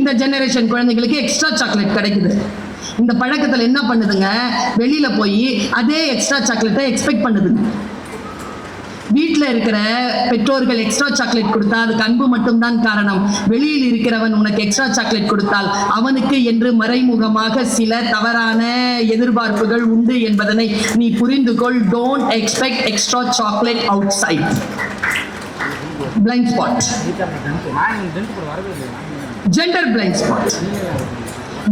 இந்த ஜெனரேஷன் குழந்தைகளுக்கு extra chocolate கிடைக்குது. இந்த பழக்கத்தில் என்ன பண்ணுதுங்க, வெளியில போய் அதே எக்ஸ்ட்ரா சாக்லேட்டை எக்ஸ்பெக்ட் பண்ணுதுங்க. வீட்டில் இருக்கிற பெற்றோர்கள் எக்ஸ்ட்ரா சாக்லேட் கொடுத்தா அதுக்கு அன்பு மட்டும்தான் காரணம். வெளியில் இருக்கிறவன் உனக்கு எக்ஸ்ட்ரா சாக்லேட் கொடுத்தால் அவனுக்கு என்று மறைமுகமாக சில தவறான எதிர்பார்ப்புகள் உண்டு என்பதனை நீ புரிந்து கொள். Don't expect extra chocolate outside. Blind spot, gender blind spot,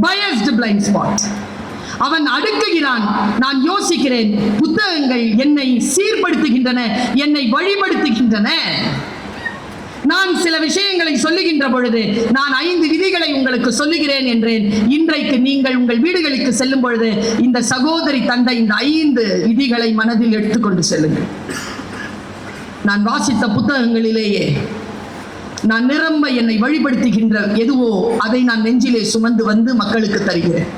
biased blind spot. அவன் அடுக்குகிறான். நான் யோசிக்கிறேன், புத்தகங்கள் என்னை சீர்படுத்துகின்றன, என்னை வழிபடுத்துகின்றன. நான் சில விஷயங்களை சொல்லுகின்ற பொழுது நான் 5 விதிகளை உங்களுக்கு சொல்லுகிறேன் என்றேன். இன்றைக்கு நீங்கள் உங்கள் வீடுகளுக்கு செல்லும் பொழுது இந்த சகோதரி தந்த இந்த 5 விதிகளை மனதில் எடுத்துக்கொண்டு செல்லுங்கள். நான் வாசித்த புத்தகங்களிலேயே நான் நிரம்ப என்னை வழிபடுத்துகின்ற எதுவோ அதை நான் நெஞ்சிலே சுமந்து வந்து மக்களுக்கு தருகிறேன்.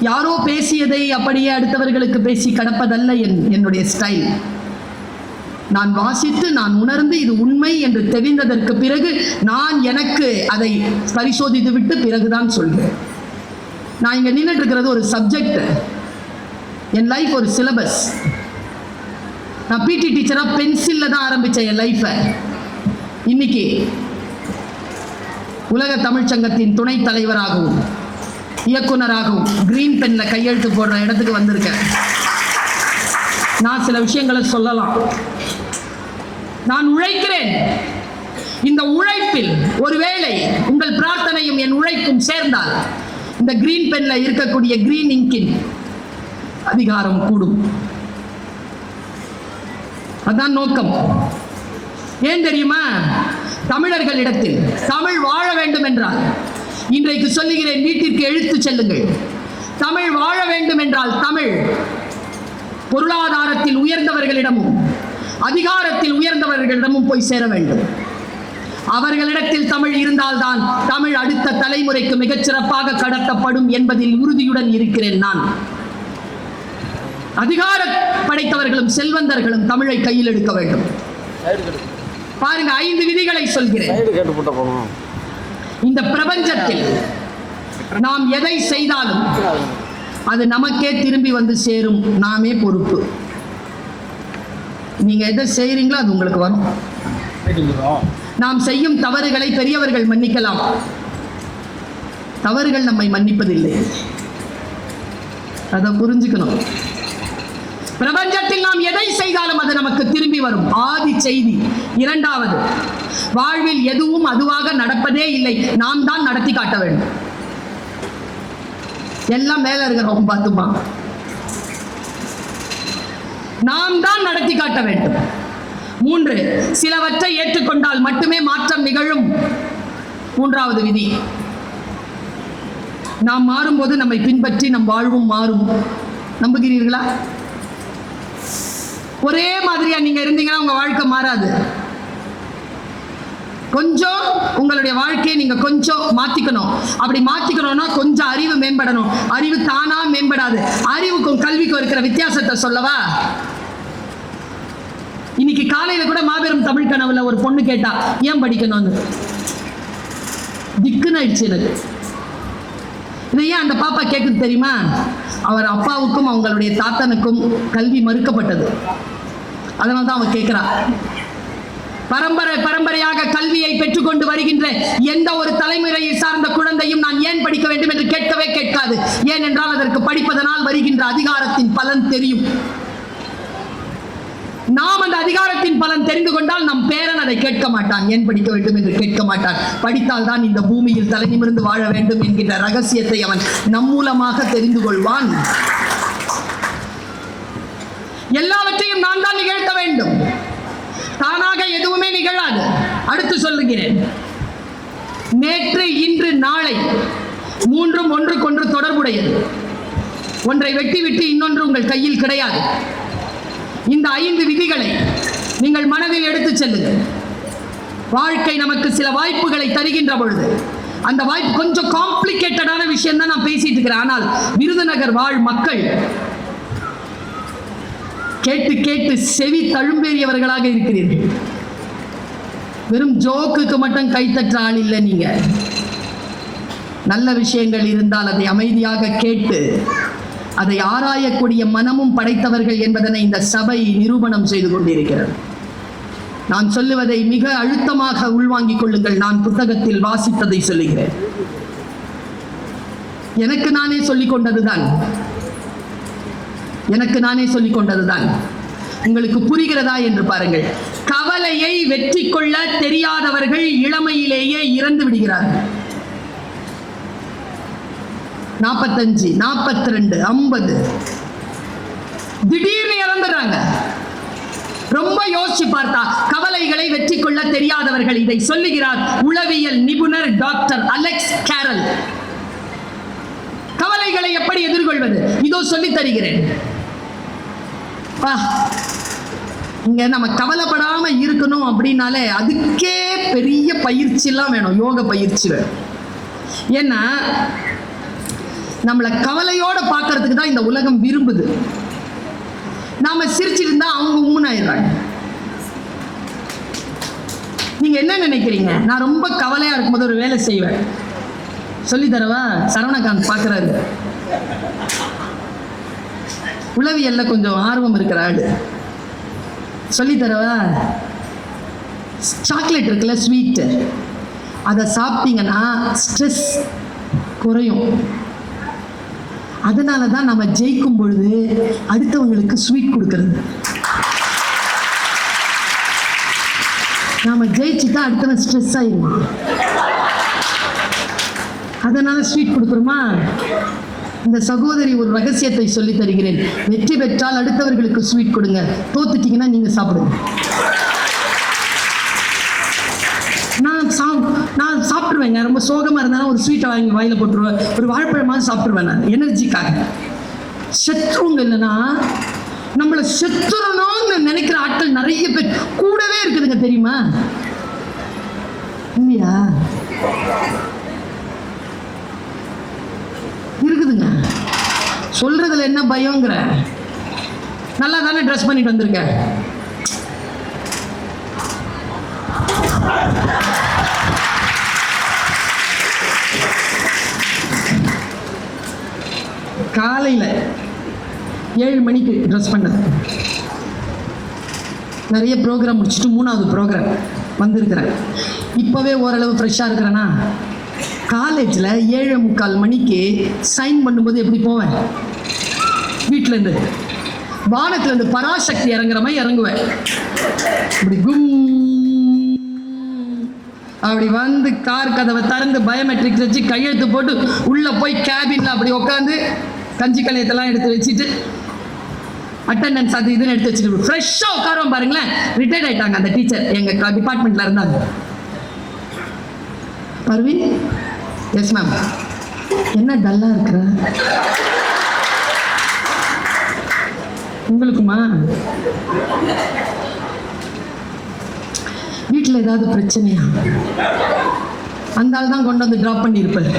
யாரோ பேசியதை அப்படியே அடுத்தவர்களுக்கு பேசி கடப்பதல்ல என்னுடைய ஸ்டைல். நான் வாசித்து நான் உணர்ந்து இது உண்மை என்று தெரிந்ததற்கு பிறகு நான் எனக்கு அதை பரிசோதித்து விட்டு பிறகுதான் சொல்கிறேன். நான் இங்க நின்றுட்டு இருக்கிறது ஒரு சப்ஜெக்ட், என் லைஃப் ஒரு சிலபஸ். நான் பிடி டீச்சரா பென்சில்ல தான் ஆரம்பிச்சேன் என் லைஃபை. இன்னைக்கு உலக தமிழ்ச்சங்கத்தின் துணைத் தலைவராகவும் இயக்குனராகவும் கிரீன் பென்ல கையெழுத்து போடுற இடத்துக்கு வந்திருக்கேன். நான் சில விஷயங்களை சொல்லலாம். நான் உழைக்கிறேன். இந்த உழைப்பில் ஒருவேளை உங்கள் பிரார்த்தனையும் என் உழைப்பும் சேர்ந்தால் இந்த கிரீன் பென்ல இருக்கக்கூடிய கிரீன் இங்கின் அதிகாரம் கூடும். அதான் நோக்கம். ஏன் தெரியுமா? தமிழர்களிடத்தில் தமிழ் வாழ வேண்டும் என்றால், இன்றைக்கு சொல்லுகிறேன், வீட்டிற்கு எழுத்து செல்லுங்கள். தமிழ் வாழ வேண்டும் என்றால் தமிழ் பொருளாதாரத்தில் உயர்ந்தவர்களிடமும் அதிகாரத்தில் உயர்ந்தவர்களிடமும் போய் சேர வேண்டும். அவர்களிடத்தில் தமிழ் இருந்தால்தான் தமிழ் அடுத்த தலைமுறைக்கு மிகச்சிறப்பாக கடத்தப்படும் என்பதில் உறுதியுடன் இருக்கிறேன் நான். அதிகார படைத்தவர்களும் செல்வந்தர்களும் தமிழை கையில் எடுக்க வேண்டும். பாருங்க, 5 விதிகளை சொல்கிறேன். இந்த பிரபஞ்சத்தில் நாம் எதை செய்தாலும் அது நமக்கே திரும்பி வந்து சேரும். நாமே பொறுப்பு. நீங்க எதை செய்றீங்களோ அது உங்களுக்கு வரும். நாம் செய்யும் தவறுகளை பெரியவர்கள் மன்னிக்கலாம், தவறுகள் நம்மை மன்னிப்பதில்லை. அதை புரிஞ்சுக்கணும். பிரபஞ்சத்தில் நாம் எதை செய்தாலும் அது நமக்கு திரும்பி வரும். ஆதி செய்தி. 2வது, வாழ்வில் எதுவும் அதுவாக நடப்பதே இல்லை, நாம் தான் நடத்தி காட்ட வேண்டும். எல்லாம் மேல இருக்கிறோம் பார்த்துமா, நாம் தான் நடத்தி காட்ட வேண்டும். 3, சிலவற்றை ஏற்றுக்கொண்டால் மட்டுமே மாற்றம் நிகழும். 3வது விதி, நாம் மாறும்போது நம்மை பின்பற்றி நம் வாழ்வும் மாறும். நம்புகிறீர்களா? ஒரே மாதிரியா நீங்க இருந்தீங்கன்னா உங்க வாழ்க்கை மாறாது. கொஞ்சம் உங்களுடைய வாழ்க்கையை நீங்க கொஞ்சம் மாத்திக்கணும். அப்படி மாத்திக்கணும்னா கொஞ்சம் அறிவு மேம்படணும். அறிவு தானா மேம்படாது. அறிவுக்கும் கல்விக்கும் இருக்கிற வித்தியாசத்தை சொல்லவா? இன்னைக்கு காலையில கூட மாபெரும் தமிழ் கனவுல ஒரு பொண்ணு கேட்டா, ஏன் படிக்கணும்னு. திக்குன்னு ஆயிடுச்சு எனக்கு. இதை ஏன் அந்த பாப்பா கேட்குது தெரியுமா? அவர் அப்பாவுக்கும் அவங்களுடைய தாத்தனுக்கும் கல்வி மறுக்கப்பட்டது. அதனால தான் அவன் கேட்கிறா. பரம்பரையாக கல்வியை பெற்றுக்கொண்டு வருகின்ற எந்த ஒரு தலைமுறையை சார்ந்த குழந்தையும் நான் ஏன் படிக்க வேண்டும் என்று கேட்கவே கேட்காது. ஏனென்றால் அதற்கு படிப்பதனால் வருகின்ற அதிகாரத்தின் பலன் தெரியும். நாம் அந்த அதிகாரத்தின் பலன் தெரிந்து கொண்டால் நம் பேரன் அதை கேட்க மாட்டான், ஏன் படிக்க வேண்டும் என்று கேட்க மாட்டான். படித்தால் தான் இந்த பூமியில் தலை நிமிர்ந்து வாழ வேண்டும் என்கின்ற ரகசியத்தை அவன் நம் மூலமாக தெரிந்து கொள்வான். எல்லாவற்றையும் நான் தான் நிகழ்த்த வேண்டும். தானாக எதுவுமே நிகழாது. அடுத்து சொல்லுகிறேன், நேற்று இன்று நாளை 3ம் ஒன்றுக்கொன்று தொடர்புடையது. ஒன்றை வெட்டிவிட்டு இன்னொன்று உங்கள் கையில் கிடையாது. இந்த 5 விதிகளை நீங்கள் மனதில் எடுத்துச் செல்லுங்கள். வாழ்க்கை நமக்கு சில வாய்ப்புகளை தருகின்ற பொழுது அந்த வாய்ப்பு கொஞ்சம் காம்ப்ளிகேட்டடான விஷயம் தான் நான் பேசிட்டு இருக்கிறேன். ஆனால் விருதுநகர் வாழ் மக்கள் கேட்டு கேட்டு செவி தழும்பேறியவர்களாக இருக்கிறீர்கள். வெறும் ஜோக்குக்கு மட்டும் கைத்தற்ற ஆள் இல்லை நீங்க. நல்ல விஷயங்கள் இருந்தால் அதை அமைதியாக கேட்டு அதை ஆராயக்கூடிய மனமும் படைத்தவர்கள் என்பதனை இந்த சபை நிரூபணம் செய்து கொண்டிருக்கிறது. நான் சொல்லுவதை மிக அழுத்தமாக உள்வாங்கிக் கொள்ளுங்கள். நான் புத்தகத்தில் வாசித்ததை சொல்லுகிறேன். எனக்கு நானே சொல்லிக் கொண்டதுதான். உங்களுக்கு புரிகிறதா என்று பாருங்கள். கவலையை வெற்றி கொள்ள தெரியாதவர்கள் இளமையிலேயே இறந்து விடுகிறார்கள். 45, 42, 50 திடீர்னு இறந்துடுறாங்க. ரொம்ப யோசிச்சு பார்த்தா கவலைகளை வெற்றி கொள்ள தெரியாதவர்கள். இதை சொல்லுகிறார் உளவியல் நிபுணர் டாக்டர் அலெக்ஸ் கேரல். கவலைகளை எப்படி எதிர்கொள்வது இதோ சொல்லி தருகிறேன். இங்க நம்ம கவலைப்படாம இருக்கணும் அப்படின்னாலே அதுக்கே பெரிய பயிற்சி எல்லாம் வேணும், யோக பயிற்சி வேணும். ஏன்னா நம்மளை கவலையோட பார்க்கறதுக்கு தான் இந்த உலகம் விரும்புது. நாம சிரிச்சிட்டு இருந்தா அவங்க உம்முனாயிடுறாங்க. நீங்க என்ன நினைக்கிறீங்க? நான் ரொம்ப கவலையா இருக்கும்போது ஒரு வேலை செய்வேன். சொல்லி தரவா? சரவணகாந்த் பார்க்கறாரு, உளவியல்ல கொஞ்சம் ஆர்வம் இருக்கிற ஆளு. சொல்லி தரவா? சாக்லேட் இருக்குல்ல, ஸ்வீட்டு, அதை சாப்பிட்டீங்கன்னா ஸ்ட்ரெஸ் குறையும். அதனால தான் நம்ம ஜெயிக்கும் பொழுது அடுத்தவங்களுக்கு ஸ்வீட் கொடுக்கறது. நாம ஜெயிச்சுட்டா அடுத்தவன் ஸ்ட்ரெஸ் ஆயிடுவான். அதனால ஸ்வீட் கொடுக்குறோமா? இந்த சகோதரி ஒரு ரகசியத்தை சொல்லி தருகிறேன். வெற்றி பெற்றால் அடுத்தவர்களுக்கு ஸ்வீட் கொடுங்க, தோத்துட்டீங்கன்னா நீங்க சாப்பிடுங்க. நான் சாப்பிடுவேங்க. ரொம்ப சோகமா இருந்தாலும் ஒரு ஸ்வீட்டை வாங்கி வாயில போட்டுருவேன், ஒரு வாழைப்பழமாக சாப்பிடுவேன் நான் எனர்ஜிக்காக. சத்ருங்க இல்லைன்னா நம்மளை செத்துறணும்னு நினைக்கிற ஆட்கள் நிறைய பேர் கூடவே இருக்குதுங்க, தெரியுமா? இல்லையா? இருக்குதுங்க. சொல்றதுல என்ன பயங்கிற? நல்லா தானே ட்ரெஸ் பண்ணிட்டு வந்திருக்க. காலையில் 7 மணிக்கு ட்ரெஸ் பண்ணது. நிறைய ப்ரோக்ராம் முடிச்சுட்டு 3வது ப்ரோக்ராம் வந்திருக்கிறேன். இப்போவே ஓரளவு ஃப்ரெஷ்ஷாக இருக்கிறேன்னா, காலேஜில் 7:45 மணிக்கு சைன் பண்ணும்போது எப்படி போவேன்? வீட்டிலேருந்து வானத்துலேருந்து பராசக்தி இறங்குற மாதிரி இறங்குவேன். அப்படி அப்படி வந்து கார் கதவை திறந்து பயோமெட்ரிக்ஸ் வச்சு கையெழுத்து போட்டு உள்ளே போய் கேபின்ல அப்படி உட்காந்து கஞ்சி கலையத்தெல்லாம் எடுத்து வச்சுட்டு அட்டெண்டன்ஸ் அது இதுன்னு எடுத்து வச்சுட்டு ஃப்ரெஷ்ஷாக உட்காருவோம். பாருங்களேன், ரிட்டையர்ட் ஆயிட்டாங்க அந்த டீச்சர், எங்கள் டிபார்ட்மெண்ட்ல இருந்தாங்க. Parveen, yes ma'am. என்ன டல்லா இருக்கிற? உங்களுக்குமா? வீட்டில் ஏதாவது பிரச்சனையா? அந்த ஆள் தான் கொண்டு வந்து ட்ராப் பண்ணியிருப்பார்.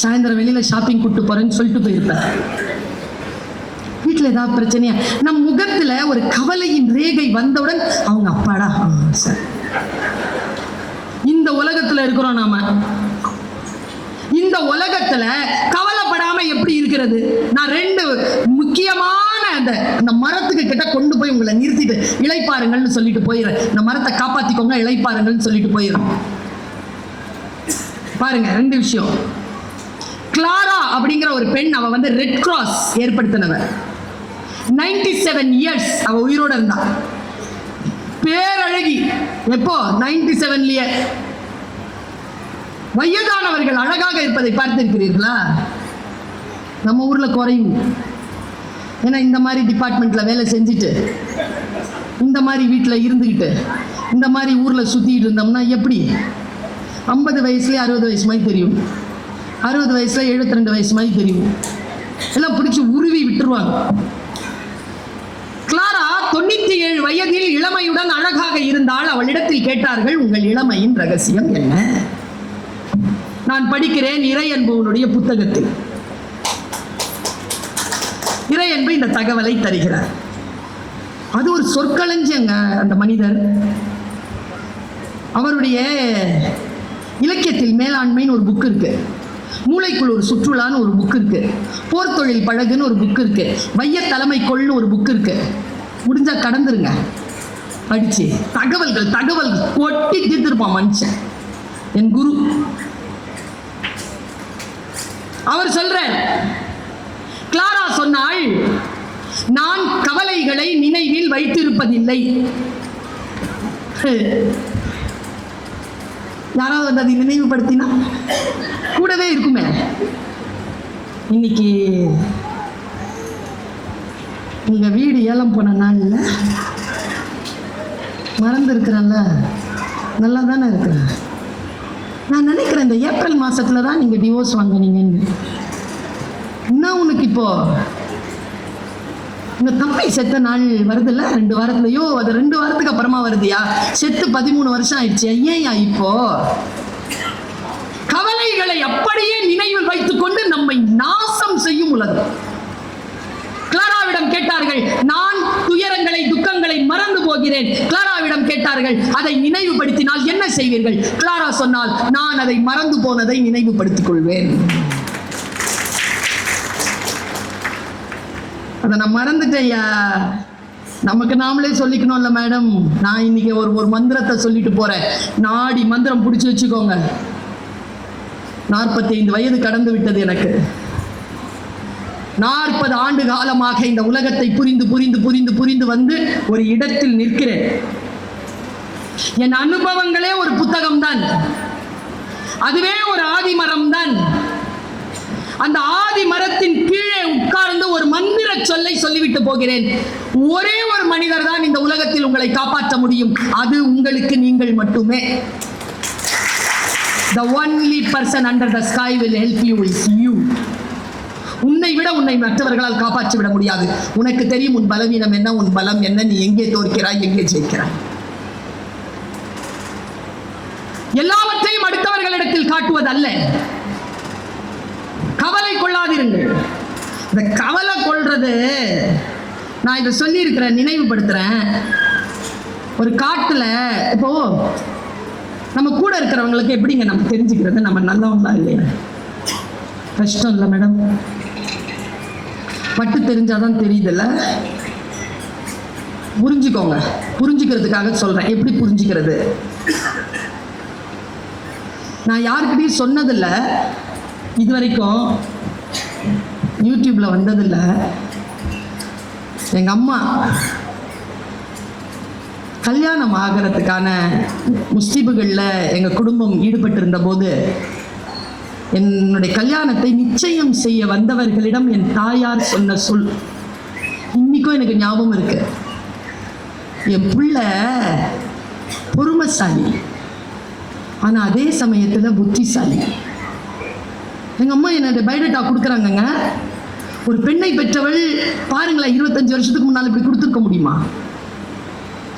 சாயந்தரம் வெளியில ஷாப்பிங் கூப்பிட்டு போறேன்னு சொல்லிட்டு போயிருப்பார். வீட்டில் ஏதாவது பிரச்சனையா? நம் முகத்துல ஒரு கவலையின் ரேகை வந்தவுடன் அவங்க அப்பாடா சார். இந்த உலகத்துல இருக்கிறோம் நாம. இந்த உலகத்துல கவலைப்படாம எப்படி இருக்கிறது? நான் 2 முக்கியமான அந்த மரத்துக்கு கிட்ட கொண்டு போய் உங்களை நிறுத்திட்டு இளைப்பாருங்கள்னு சொல்லிட்டு போயிடுறேன். இந்த மரத்தை காப்பாத்திக்கோங்க, இளைப்பாருங்கள்னு சொல்லிட்டு போயிடுறேன். பாருங்க, 2 விஷயம். கிளாரா அப்படிங்கிற ஒரு பெண், அவ வந்து ரெட் கிராஸ் ஏற்படுத்தினவர். 97 இயர்ஸ் அவ உயிரோட இருந்தா. பேரழகி. எப்போ? 97லயே. வயதானவர்கள் அழகாக இருப்பதை பார்த்திருக்கிறீர்களா? நம்ம ஊர்ல குறையும். ஏன்னா இந்த மாதிரி டிபார்ட்மெண்ட்ல வேலை செஞ்சுட்டு, இந்த மாதிரி வீட்டில் இருந்துக்கிட்டு, இந்த மாதிரி ஊர்ல சுத்திட்டு இருந்தோம்னா எப்படி 50 வயசுலயே 60 வயசு மாதிரி தெரியும், 60 வயசுல 72 வயசு மாதிரி தெரியும். எல்லாம் பிடிச்சி உருவி விட்டுருவாங்க. கிளாரா 97 வயதில் இளமையுடன் அழகாக இருந்தால். அவளிடத்தில் கேட்டார்கள், உங்கள் இளமையின் ரகசியம் என்ன? நான் படிக்கிறேன் இறையன்புடைய புத்தகத்தில். இறையன்பு இந்த தகவலை தருகிறார். அது ஒரு சொற்களஞ்சியங்க. அந்த மனிதர் அவருடைய இலக்கியத்தில் மேலாண்மைன்னு ஒரு புக் இருக்கு, மூளைக்குள் ஒரு சுற்றுலான்னு ஒரு புக் இருக்கு, போர் தொழில் பழகுன்னு ஒரு புக் இருக்கு, வைய தலைமை கொள்னு ஒரு புக் இருக்கு. முடிஞ்சா கடந்துருங்க, படிச்சு தகவல்கள் கொட்டி தீர்த்திருப்பான் மனுஷன். என் குரு அவர் சொல்ற, கிளாரா சொன்னாள், நான் கவலைகளை நினைவில் வைத்திருப்பதில்லை. யாராவது வந்து அதை நினைவுபடுத்தினா கூடவே இருக்குமே. இன்னைக்கு நீங்க வீடு ஏலம் போன நாள்ல மறந்து இருக்கிறேன்ல, நல்லா தானே இருக்கிறேன். நான் நினைக்கிறேன் இந்த ஏப்ரல் மாசத்துல தான் நீங்க டிவோர்ஸ் வாங்கினீங்கன்னு. என்ன உனக்கு இப்போ இந்த தம்பி செத்த நாள் வருதுல்ல 2 வாரத்துலயோ, அது 2 வாரத்துக்கு அப்புறமா வருதுயா, செத்து 13 வருஷம் ஆயிடுச்சு. ஏன்யா இப்போ கவலைகளை அப்படியே நினைவில் வைத்துக் கொண்டு நம்மை நாசம் செய்யும் உலகம். கிளாராவிடம் கேட்டார்கள், நான் துயரங்களை துக்கங்களை மறந்து போகிறேன். கிளாராவிடம் கேட்டார்கள், அதை நினைவுபடுத்தினால் என்ன செய்வீர்கள்? கிளாரா சொன்னால், நான் அதை மறந்து போனதை நினைவுபடுத்திக் கொள்வேன். அதை நான் மறந்துட்டேயா. நமக்கு நாமளே சொல்லிக்கணும்ல மேடம். நான் இன்னைக்கு ஒரு மந்திரத்தை சொல்லிட்டு போறேன். நாடி மந்திரம் பிடிச்சி வச்சுக்கோங்க. 45 வயது கடந்து விட்டது எனக்கு. 40 ஆண்டு காலமாக இந்த உலகத்தை புரிந்து புரிந்து புரிந்து புரிந்து வந்து ஒரு இடத்தில் நிற்கிறேன். என் அனுபவங்களே ஒரு புத்தகம் தான், அதுவே ஒரு ஆதிமரம் தான். அந்த ஆதி மரத்தின் கீழே உட்கார்ந்து ஒரு மந்திர சொல்லை சொல்லிவிட்டு போகிறேன். ஒரே ஒரு மனிதர் தான் இந்த உலகத்தில் உங்களை காப்பாற்ற முடியும், அது உங்களுக்கு நீங்கள் மட்டுமே. The only person under the sky will help you is you. உன்னை விட உன்னை மற்றவர்களால் காப்பாற்றி விட முடியாது. உனக்கு தெரியும் உன் பலவீனம் என்ன, உன் பலம் என்ன, நீ எங்கே தோற்கிறாய், எங்கே ஜெயிக்கிறாய். எல்லாவற்றையும் அடுத்தவர்களிடத்தில் காட்டுவதல்ல. கவலை கொள்ளாதிருங்கள். இந்த கவலை கொள்றது, நான் இதை சொல்லி இருக்கிறேன், நினைவுபடுத்துறேன். ஒரு காட்டுல இப்போ நம்ம கூட இருக்கிறவங்களுக்கு எப்படிங்க நம்ம தெரிஞ்சுக்கிறது நம்ம நல்லவங்களா இல்லையா? கஷ்டம் இல்லை மேடம், பட்டு தெரிஞ்சாதான் தெரியுதுல்ல. புரிஞ்சுக்கோங்க, புரிஞ்சுக்கிறதுக்காக சொல்றேன். எப்படி புரிஞ்சுக்கிறது? நான் யாருக்கிட்டையும் சொன்னதில்லை இது வரைக்கும், யூடியூப்ல வந்ததில்ல. எங்க அம்மா கல்யாணம் ஆகிறதுக்கான முஸ்தீபுகளில் எங்க குடும்பம் ஈடுபட்டிருந்த போது, என்னுடைய கல்யாணத்தை நிச்சயம் செய்ய வந்தவர்களிடம் என் தாயார் சொன்ன சொல் இன்னைக்கும் எனக்கு ஞாபகம் இருக்கு. என் பிள்ளை பொறுமைசாலி, ஆனா அதே சமயத்துல புத்திசாலி. எங்க அம்மா என்னோட பயோடேட்டா கொடுக்குறாங்கங்க. ஒரு பெண்ணை பெற்றவள் பாருங்களேன், 25 வருஷத்துக்கு முன்னால் இப்படி கொடுத்துருக்க முடியுமா?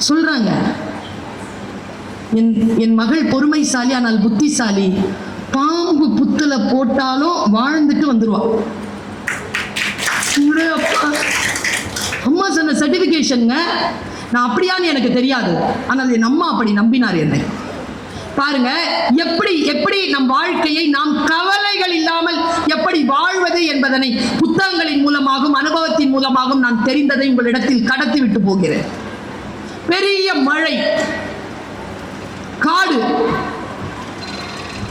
சொல்றாங்க, என் மகள் பொறுமைசாலி ஆனால் புத்திசாலி. பாம்பு புத்துல போட்டாலும் வாழ்ந்துட்டு வந்துருவா. அம்மா சொன்ன சர்டிபிகேஷனுங்க. நான் அப்படியான்னு எனக்கு தெரியாது, ஆனால் என் அம்மா அப்படி நம்பினார் என்னை. பாருங்க, எப்படி எப்படி நம் வாழ்க்கையை நாம் கவலைகள் இல்லாமல் எப்படி வாழ்வது என்பதனை புத்தகங்களின் மூலமாகவும் அனுபவத்தின் மூலமாகவும் நான் தெரிந்ததை உங்களிடத்தில் கடத்தி விட்டு போகிறேன். பெரிய மழை, காடு,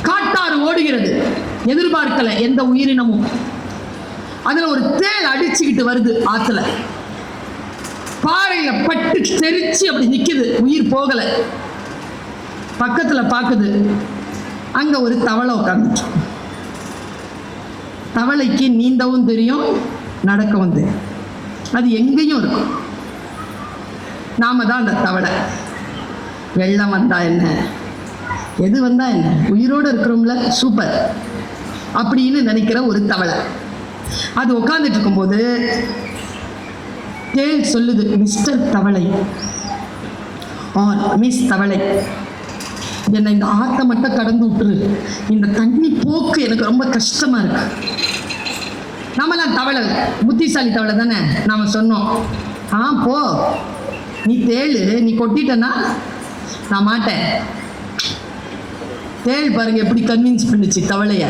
காட்டாறு ஓடுகிறது. எதிர்பார்க்கல எந்த உயிரினமும். அதுல ஒரு தேள் அடிச்சுக்கிட்டு வருது ஆத்துல. பாறையில பட்டு தெரிச்சு அப்படி நிக்குது, உயிர் போகல. பக்கத்துல பாக்குது, அங்க ஒரு தவளை உட்கார்ந்துச்சு. தவளைக்கு நீந்தவும் தெரியும், நடக்கவும் தெரியும். அது எங்கேயும் இருக்கும். நாம தான் அந்த தவளை. வெள்ளம் வந்தா என்ன, எது வந்தா என்ன, உயிரோடு இருக்கிறோம்ல, சூப்பர் அப்படின்னு நினைக்கிற ஒரு தவளை. அது உட்கார்ந்துட்டு இருக்கும்போது தேள் சொல்லுது, மிஸ்டர் தவளை ஆர் மிஸ் தவளை, என்னை இந்த ஆத்தை மட்டும் கடந்து விட்டுரு, இந்த தண்ணி போக்கு எனக்கு ரொம்ப கஷ்டமா இருக்கு. நாமெல்லாம் தவளை, புத்திசாலி தவளை தானே. நாம சொன்னோம், போ, நீ தேளு, நீ கொட்டிட்டனா நான் மாட்டேன். தேள் பாருங்க எப்படி கன்வின்ஸ் பண்ணுச்சு தவளைய.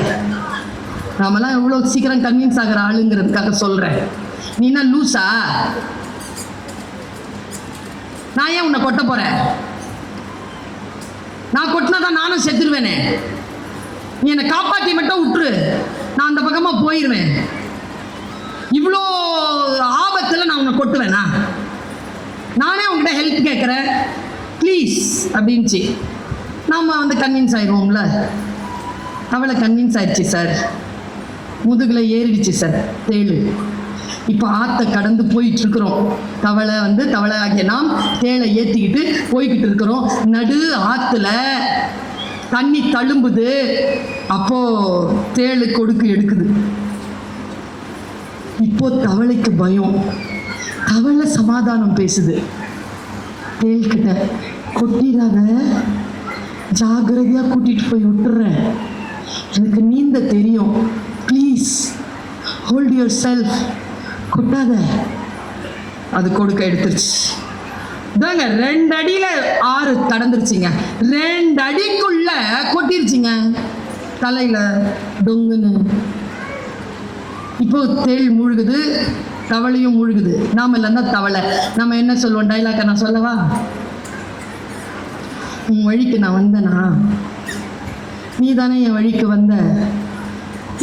நாமெல்லாம் எவ்வளோ சீக்கிரம் கன்வின்ஸ் ஆகிற ஆளுங்கிறதுக்காக சொல்றேன். நீ என்ன லூசா? நான் ஏன் உன்னை கொட்ட போறேன்? நான் கொட்டினாதான் நானும் செத்துருவேனே. நீ என்னை காப்பாற்றி மட்டும் விட்டுரு, நான் அந்த பக்கமா போயிடுவேன். இவ்வளோ ஆபத்தில் நான் உன்னை கொட்டுவேனா? நானே உங்ககிட்ட ஹெல்ப் கேட்குறேன் ப்ளீஸ் அப்படின்ச்சு. நாம் வந்து கன்வின்ஸ் ஆயிடுவோம்ல. அவளை கன்வின்ஸ் ஆயிடுச்சு சார், முதுகில் ஏறிடுச்சு சார் தேள். இப்போ ஆற்றை கடந்து போயிட்டு இருக்கிறோம். தவளை வந்து தவளை ஆகிய நாம் தேளை ஏற்றிக்கிட்டு போய்கிட்டு இருக்கிறோம். நடு ஆற்றுல தண்ணி தழும்புது. அப்போ தேள் கொடுக்கு எடுக்குது. இப்போ தவளைக்கு பயம். தவளை சமாதானம் பேசுது தேள்கிட்ட, கொட்டிடாத, ஜாகிரதையா கூட்டிட்டு போய் விட்டுறேன், எனக்கு நீந்த தெரியும், ப்ளீஸ் ஹோல்ட் யுவர் செல்ஃப், கொட்டாத. அது கொடுக்க எடுத்துருச்சு. இதாங்க 2 அடியில ஆறு கடந்துருச்சுங்க. 2 அடிக்குள்ள கொட்டிருச்சுங்க தலையில டொங்குன்னு. இப்போ தேள் மூழ்குது, தவளையும் மூழ்குது. நாம இல்லைன்னா தவளை. நம்ம என்ன சொல்லுவோம்? டைலாக்கை நான் சொல்லவா? உன் வழிக்கு நான் வந்தேனா? நீ தானே என் வழிக்கு வந்த.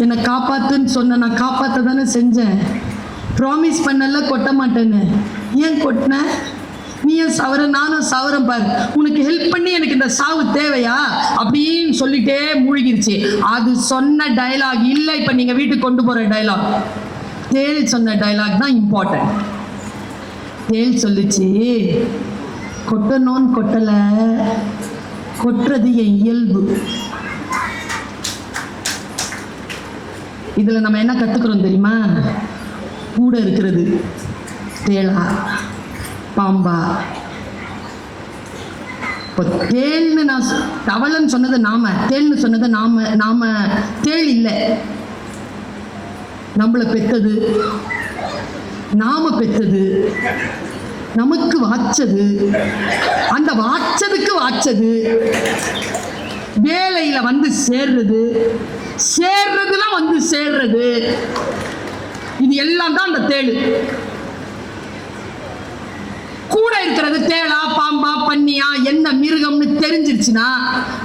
என்னை காப்பாத்துன்னு சொன்ன, நான் காப்பாற்ற தானே செஞ்சேன். ப்ராமிஸ் பண்ணல கொட்ட மாட்டேன்னு. ஏன் கொட்டின? நீ ஏன் சவர, நானும் சவரம் பாரு. உனக்கு ஹெல்ப் பண்ணி எனக்கு இந்த சாவு தேவையா அப்படின்னு சொல்லிட்டே மூழ்கிருச்சு. அது சொன்ன டைலாக் இல்லை, இப்போ நீங்க வீட்டுக்கு கொண்டு போற டைலாக். தேள் சொன்ன டைலாக் தான் இம்பார்ட்டன்ட். தேள் சொல்லிச்சு, கொட்டணும்னு கொட்டல, கொட்டுறது என் இயல்பு. இதுல நம்ம என்ன கத்துக்கிறோம் தெரியுமா? கூட இருக்கிறது தேளா பாம்பா? இப்போ தேள்னு நான் தவளைன்னு சொன்னது நாம, தேள்னு சொன்னது நாம. நாம தேள் இல்லை, நம்மளை பெத்தது, நாம பெத்தது, நமக்கு வாச்சது, அந்த வாச்சதுக்கு வாச்சது, வேலையில வந்து சேர்றது, சேர்றதுலாம் வந்து சேர்றது, இது எல்லாம் தான் அந்த தேள். கூட இருக்கிறது தேளா பாம்பா பன்னியா என்ன மிருகம்னு தெரிஞ்சிருச்சுன்னா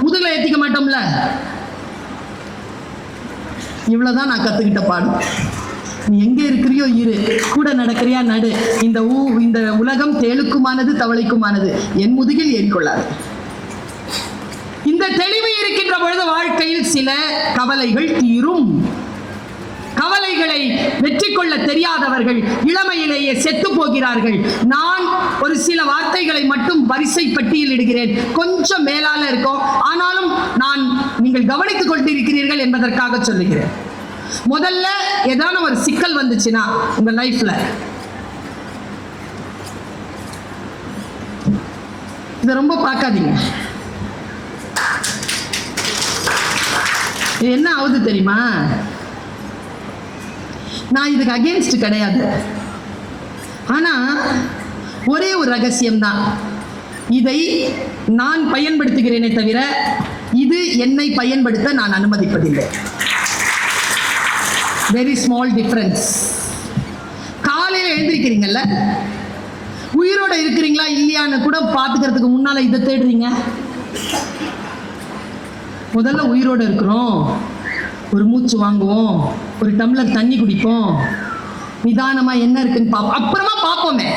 முதுகுல ஏத்திக்க மாட்டோம்ல. இவ்வளவுதான் நான் கத்துக்கிட்ட பாடம். நீ எங்க இருக்கிறியோ இரு, கூட நடக்கிறியா நடு. இந்த உலகம் தேளுக்குமானது தவளைக்குமானது, என் முதுகில் ஏறிக்கொள்ளாது. இந்த தெளிவு இருக்கின்ற பொழுது வாழ்க்கையில் சில கவலைகள் தீரும். கவலைகளை வெற்றி கொள்ள தெரியாதவர்கள் இளமையிலேயே செத்து போகிறார்கள். நான் ஒரு சில வார்த்தைகளை மட்டும் வரிசை பட்டியலிடுகிறேன், கொஞ்சம் மேலால இருக்கும், ஆனாலும் நீங்கள் கவனித்துக் கொண்டிருக்கிறீர்கள் என்பதற்காக சொல்லுகிறேன். முதல்ல ஏதான ஒரு சிக்கல் வந்துச்சுன்னா உங்க லைஃப்ல, இதை ரொம்ப பார்க்காதீங்க. என்ன ஆகுது தெரியுமா? நான் இதுக்கு அகேன்ஸ்ட் கிடையாது, ஆனா ஒரே ஒரு ரகசியம் தான், இதை நான் பயன்படுத்துகிறேனே தவிர இது என்னை பயன்படுத்த நான் அனுமதிப்பதில்லை. Very small difference. காலையில் எழுந்திருக்கிறீங்கல்ல, உயிரோட இருக்கிறீங்களா இல்லையான்னு கூட பார்த்துக்கிறதுக்கு முன்னால இதை தேடுறீங்க. முதல்ல உயிரோட இருக்கிறோம், ஒரு மூச்சு வாங்குவோம், ஒரு டம்ளர் தண்ணி குடிப்போம், நிதானமா என்ன இருக்குன்னு பார்ப்போம், அப்புறமா பார்ப்போமே.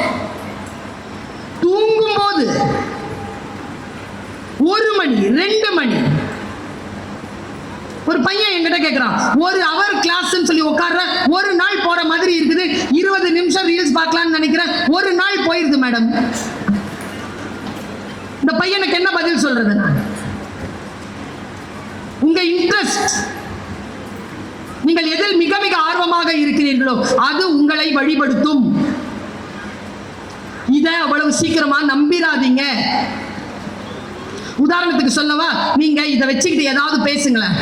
தூங்கும் போது 1 மணி 2 மணி ஒரு பையன் என்கிட்ட கேட்கிறான், 1 hour கிளாஸ்ன்னு சொல்லி உட்கார்ற, ஒரு நாள் போற மாதிரி இருக்குது, 20 நிமிஷம் ரீல்ஸ் பார்க்கலாம்னு நினைக்கிறேன், ஒரு நாள் போயிருது மேடம். இந்த பையனுக்கு என்ன பதில் சொல்றது? நான் உங்க இன்ட்ரெஸ்ட், நீங்கள் எதில் மிக மிக ஆர்வமாக இருக்கிறீர்களோ அது உங்களை வழிபடுத்தும். இதை அவ்வளவு சீக்கிரமா நம்பிராதீங்க. உதாரணத்துக்கு சொல்லவா, நீங்க இதை வச்சுக்கிட்டு ஏதாவது பேசுங்களேன்,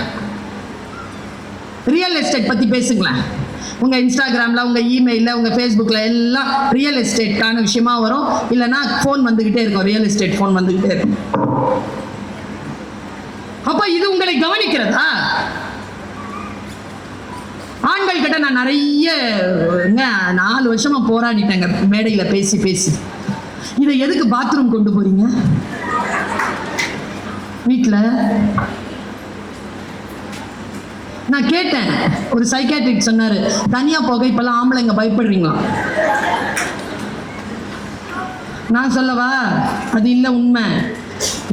ரியல் எஸ்டேட் பத்தி பேசுங்களேன். உங்க இன்ஸ்டாகிராம்ல, உங்க இமெயில்ல, உங்க ஃபேஸ்புக்ல எல்லாம் ரியல் எஸ்டேட்கான விஷயமா வரும். இல்லைன்னா ஃபோன் வந்துகிட்டே இருக்கும், ரியல் எஸ்டேட் ஃபோன் வந்துகிட்டே இருக்கும். அப்ப இது உங்களை கவனிக்கிறதா? ஆண்கள் கிட்ட நான் நிறைய 4 வருஷமா போராடிட்டேங்க மேடையில பேசி பேசி. இதை எதுக்கு பாத்ரூம் கொண்டு போறீங்க வீட்டுல? நான் கேட்டேன், ஒரு சைக்காட்ரிக் சொன்னாரு, தனியா போக இப்பெல்லாம் ஆம்பளைங்க பயப்படுறீங்களா? நான் சொல்லவா, அது இல்ல உண்மை.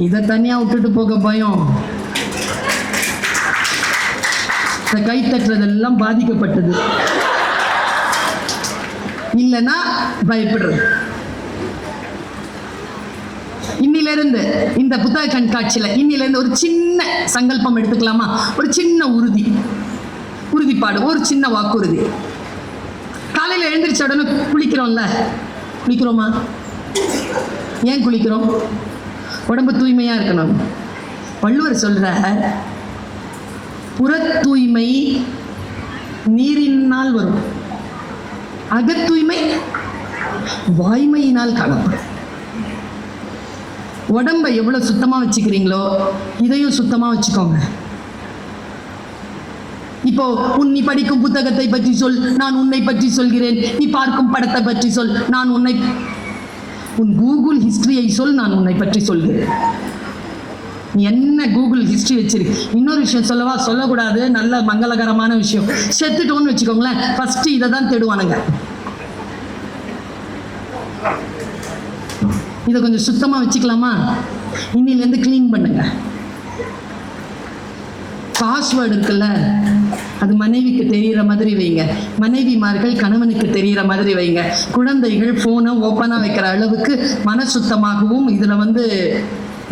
இதை தனியா விட்டுட்டு போக பயம். கை தட்டுறதெல்லாம் பாதிக்கப்பட்டது, இல்லைன்னா பயப்படுறது. இன்னிலிருந்து இந்த புத்தக கண்காட்சியில இன்னிலிருந்து ஒரு சின்ன சங்கல்பம் எடுத்துக்கலாமா? ஒரு சின்ன உறுதிப்பாடு, ஒரு சின்ன வாக்குறுதி. காலையில எழுந்திரிச்ச உடனே குளிக்கிறோம்ல, குளிக்கிறோமா? ஏன் குளிக்கிறோம்? உடம்பு தூய்மையா இருக்கணும். வள்ளுவர் சொல்ற, புற தூய்மை நீரினால் வரும், அகத்தூய்மை வாய்மையினால் காணப்படும். உடம்பை எவ்வளவு சுத்தமா வச்சுக்கிறீங்களோ இதையும் சுத்தமா வச்சுக்கோங்க. இப்போ நீ படிக்கும் புத்தகத்தை பற்றி சொல், நான் உன்னை பற்றி சொல்கிறேன். நீ பார்க்கும் படத்தை பற்றி சொல், நான் உன் கூகுள் ஹிஸ்டரியை சொல், நான் உன்னை பற்றி சொல்கிறேன். நீ என்ன கூகுள் ஹிஸ்டரி வச்சிருக்கு? இன்னொரு விஷயம் சொல்லவா? சொல்லக்கூடாது, நல்ல மங்களகரமான விஷயம். செத்துட்டோன்னு வச்சுக்கோங்களேன், ஃபர்ஸ்ட் இதை தான் தேடுவானுங்க. இதை கொஞ்சம் சுத்தமா வச்சுக்கலாமா? இன்னிலேருந்து கிளீன் பண்ணுங்க. பாஸ்வேர்டு இருக்குல்ல, அது மனைவிக்கு தெரிகிற மாதிரி வைங்க. மனைவிமார்கள் கணவனுக்கு தெரிகிற மாதிரி வைங்க. குழந்தைகள் போனை ஓப்பனா வைக்கிற அளவுக்கு மன சுத்தமாகவும். இதுல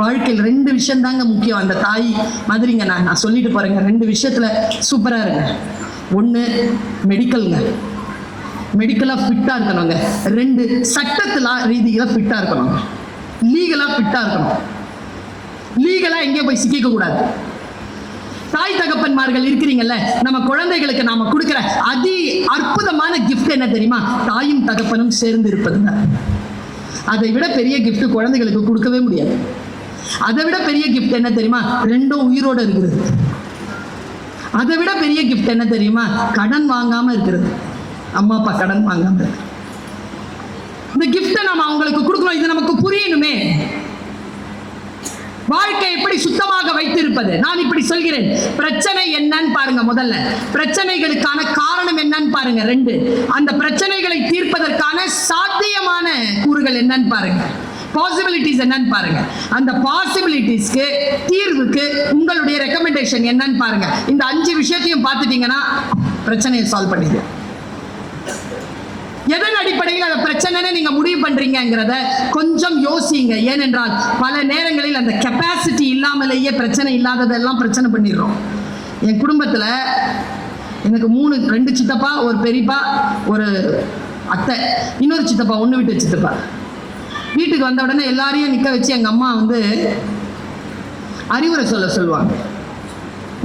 வாழ்க்கையில் 2 விஷயம் தாங்க முக்கியம். அந்த தாய் மாதிரிங்க நான் சொல்லிட்டு போறேங்க. 2 விஷயத்துல சூப்பரா இருங்க. 1 மெடிக்கல்ங்க, மெடிக்கலா ஃபிட்டா இருக்கணுங்க. 2 சட்டத்துல ரீதியில ஃபிட்டா இருக்கணும், லீகலா ஃபிட்டா இருக்கணும். லீகலா எங்கேயும் போய் சிக்கிக்க கூடாது. தாய் தகப்பன்மார்கள் இருக்கிறீங்கல்ல, நம்ம குழந்தைகளுக்கு நாம கொடுக்கிற அதி அற்புதமான கிஃப்ட் என்ன தெரியுமா? தாயும் தகப்பனும் சேர்ந்து இருப்பதுங்க. அதை விட பெரிய கிஃப்ட் குழந்தைகளுக்கு கொடுக்கவே முடியாது. அதை விட பெரிய கிஃப்ட் என்ன தெரியுமா? 2ம் உயிரோட இருக்கிறது. அதை விட பெரிய கிஃப்ட் என்ன தெரியுமா? கடன் வாங்காம இருக்கிறது. அம்மா அப்பா கடன் வாங்காம இருக்கு. இந்த கிஃப்டை நம்ம அவங்களுக்கு கொடுக்கணும். இது நமக்கு புரியணுமே. வாழ்க்கை எப்படி சுத்தமாக வைத்திருப்பது? நான் இப்படி சொல்கிறேன். பிரச்சனை என்னன்னு பாருங்க. முதல்ல பிரச்சனைகளுக்கான காரணம் என்னன்னு பாருங்க. 2 அந்த பிரச்சனைகளை தீர்ப்பதற்கான சாத்தியமான கூறுகள் என்னன்னு பாருங்க. பாசிபிலிட்டிஸ் என்னன்னு பாருங்க. அந்த பாசிபிலிட்டிஸ்க்கு தீர்வுக்கு உங்களுடைய ரெக்கமெண்டேஷன் என்னன்னு பாருங்க. இந்த 5 விஷயத்தையும் பார்த்துட்டீங்கன்னா பிரச்சனையை சால்வ் பண்ணிடுங்க. எதன் அடிப்படையில் அந்த பிரச்சனைன்னு நீங்க முடிவு பண்றீங்கிறத கொஞ்சம் யோசிங்க. ஏனென்றால் பல நேரங்களில் அந்த கெப்பாசிட்டி இல்லாமலேயே பிரச்சனை இல்லாததெல்லாம் பிரச்சனை பண்ணிடுறோம். என் குடும்பத்துல எனக்கு 2 சித்தப்பா, ஒரு பெரியப்பா, ஒரு அத்தை, இன்னொரு சித்தப்பா, 1 விட்டு சித்தப்பா. வீட்டுக்கு வந்த உடனே எல்லாரையும் நிக்க வச்சு எங்க அம்மா அறிவுரை சொல்லுவாங்க.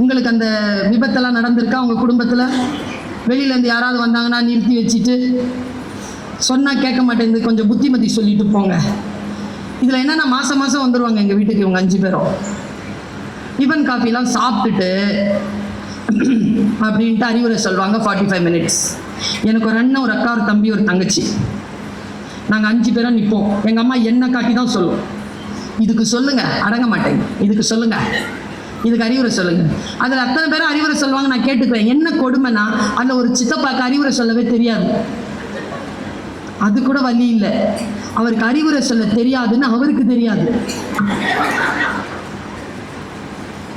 உங்களுக்கு அந்த விபத்தெல்லாம் நடந்திருக்கா உங்க குடும்பத்துல? வெளியில இருந்து யாராவது வந்தாங்கன்னா நிறுத்தி வச்சுட்டு, சொன்னா கேட்க மாட்டேங்குது, கொஞ்சம் புத்திமதி சொல்லிட்டு போங்க. இதுல என்னன்னா மாசம் வந்துருவாங்க எங்க வீட்டுக்கு இவங்க 5 பேரும். டிஃபன் காஃபிலாம் சாப்பிட்டுட்டு அப்படின்ட்டு அறிவுரை சொல்லுவாங்க. 45 மினிட்ஸ். எனக்கு ஒரு அண்ணன், ஒரு அக்கா, ஒரு தம்பி, ஒரு தங்கச்சி. நாங்கள் 5 பேரும் நிற்போம். எங்கள் அம்மா என்ன காட்டி தான் சொல்லுவோம். இதுக்கு சொல்லுங்க, அடங்க மாட்டேங்க, இதுக்கு சொல்லுங்க, இதுக்கு அறிவுரை சொல்லுங்க. அதில் அத்தனை பேரும் அறிவுரை சொல்லுவாங்க. நான் கேட்டுக்குவேன். என்ன கொடுமைனா, அதில் ஒரு சித்தப்பாக்கு அறிவுரை சொல்லவே தெரியாது. அது கூட வழி இல்லை, அவருக்கு அறிவுரை சொல்ல தெரியாதுன்னு அவருக்கு தெரியாது.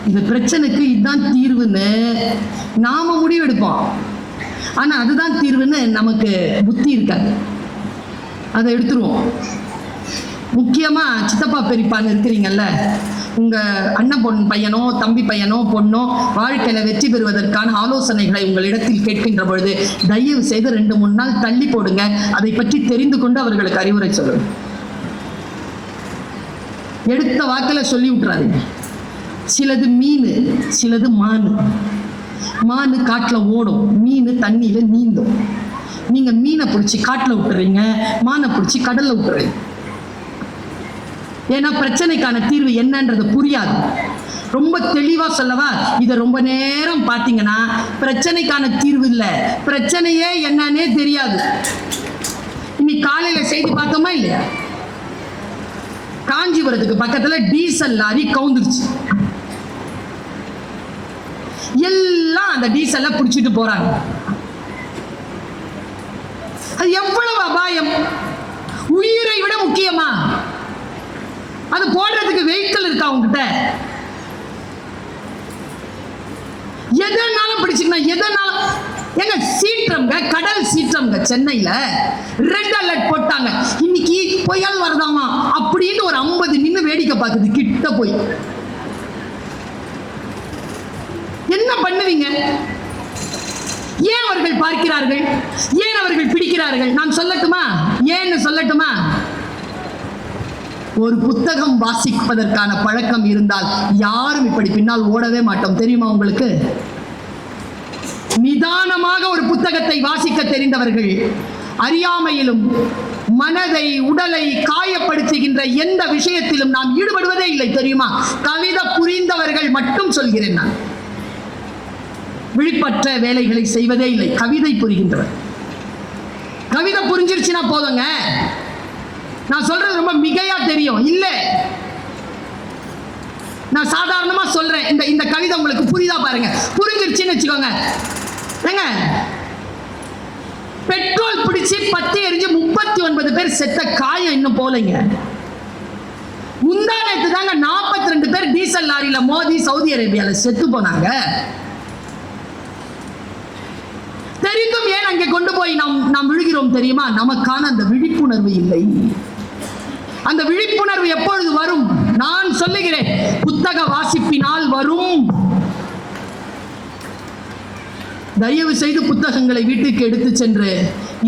இந்த பிரச்சனைக்கு இதுதான் தீர்வுன்னு நாம முடிவெடுப்போம். ஆனா அதுதான் தீர்வுன்னு நமக்கு புத்தி இருக்காது, அதை எடுத்துருவோம். முக்கியமா சித்தப்பா பெரியப்பான்னு இருக்கிறீங்கல்ல, உங்க அண்ணன் பையனோ தம்பி பையனோ பொண்ணோ வாழ்க்கையில வெற்றி பெறுவதற்கான ஆலோசனைகளை உங்களிடத்தில் கேட்கின்ற பொழுது தயவு செய்து 2-3 நாள் தள்ளி போடுங்க. அதை பற்றி தெரிந்து கொண்டு அவர்களுக்கு அறிவுரை சொல்லுங்க. எடுத்த வாக்கில் சொல்லி விட்டுறாதீங்க. சிலது மீன், சிலது மானு. மானு காட்டுல ஓடும், மீன் தண்ணியில நீந்தும். நீங்க மீனை பிடிச்சி காட்டுல விட்டுறீங்க, மானை பிடிச்சி கடல்ல விட்டுறீங்க. ஏன்னா பிரச்சனைக்கான தீர்வு என்னன்றது புரியாது. ரொம்ப தெளிவா சொல்லவா, இதை ரொம்ப நேரம் பார்த்தீங்கன்னா பிரச்சனைக்கான தீர்வு இல்லை, பிரச்சனையே என்னன்னே தெரியாது. இன்னைக்கு காலையில செய்தி பார்த்தோமா இல்லையா, காஞ்சிபுரத்துக்கு பக்கத்துல டீசல் லாரி கவுந்துருச்சு. எல்லாம் அந்த டீசல்ல புடிச்சிட்டு போறாங்க. அது எவ்வளவு அபாயம், உயிரை விட முக்கியமா? அது போடுறதுக்கு வெஹிக்கிள் இருக்கா உங்ககிட்ட? எதனாலும் பிடிச்சிக்கணும், எதனாலும். எங்க சீற்றம்ங்க, கடல் சீற்றம்ங்க. சென்னையில ரெட் அலர்ட் போட்டாங்க, இன்னைக்கு புயல் வருதாமா அப்படின்னு ஒரு 50 நின்று வேடிக்கை பார்க்குது கிட்ட போய். என்ன பண்ணுவீங்க? ஏன் அவர்கள் பார்க்கிறார்கள், ஏன் அவர்கள் பிடிக்கிறார்கள்? நான் சொல்லட்டுமா, ஏன்னு சொல்லட்டுமா? ஒரு புத்தகம் வாசிப்பதற்கான பழக்கம் இருந்தால் யாரும் இப்படி பின்னால் ஓடவே மாட்டோம். தெரியுமா உங்களுக்கு? நிதானமாக ஒரு புத்தகத்தை வாசிக்க தெரிந்தவர்கள் அறியாமையிலும் மனதை உடலை காயப்படுத்துகின்ற எந்த விஷயத்திலும் நாம் ஈடுபடுவதே இல்லை. தெரியுமா? கவிதை புரிந்தவர்கள் மட்டும் சொல்கிறேன் நான். விழிப்பற்ற வேலைகளை செய்வதே இல்லை. கவிதை புரிகின்றவர், கவிதை புரிஞ்சிருச்சுன்னா போதுங்க. நான் சொல்றது ரொம்ப மிகையா தெரியும் இல்ல, நான் சாதாரணமா சொல்றேன். இந்த கவிதை உங்களுக்கு புரியுதா பாருங்க. புரிஞ்சிருச்சுன்னு வச்சுக்கோங்க. ஏங்க, பெட்ரோல் பிடிச்சி 10 எரிஞ்சு 39 பேர் செத்த காயம் இன்னும் போலைங்க. முந்தா நேத்து தாங்க 42 பேர் டீசல் லாரியில மோதி சவுதி அரேபியால செத்து போனாங்க. தெரிந்தும் ஏன் அங்கே கொண்டு போய் நாம் விழுகிறோம் தெரியுமா? நமக்கான அந்த விழிப்புணர்வு இல்லை. அந்த விழிப்புணர்வு எப்பொழுது வரும்? நான் சொல்லுகிறேன், புத்தக வாசிப்பினால் வரும். தயவு செய்து புத்தகங்களை வீட்டுக்கு எடுத்து சென்று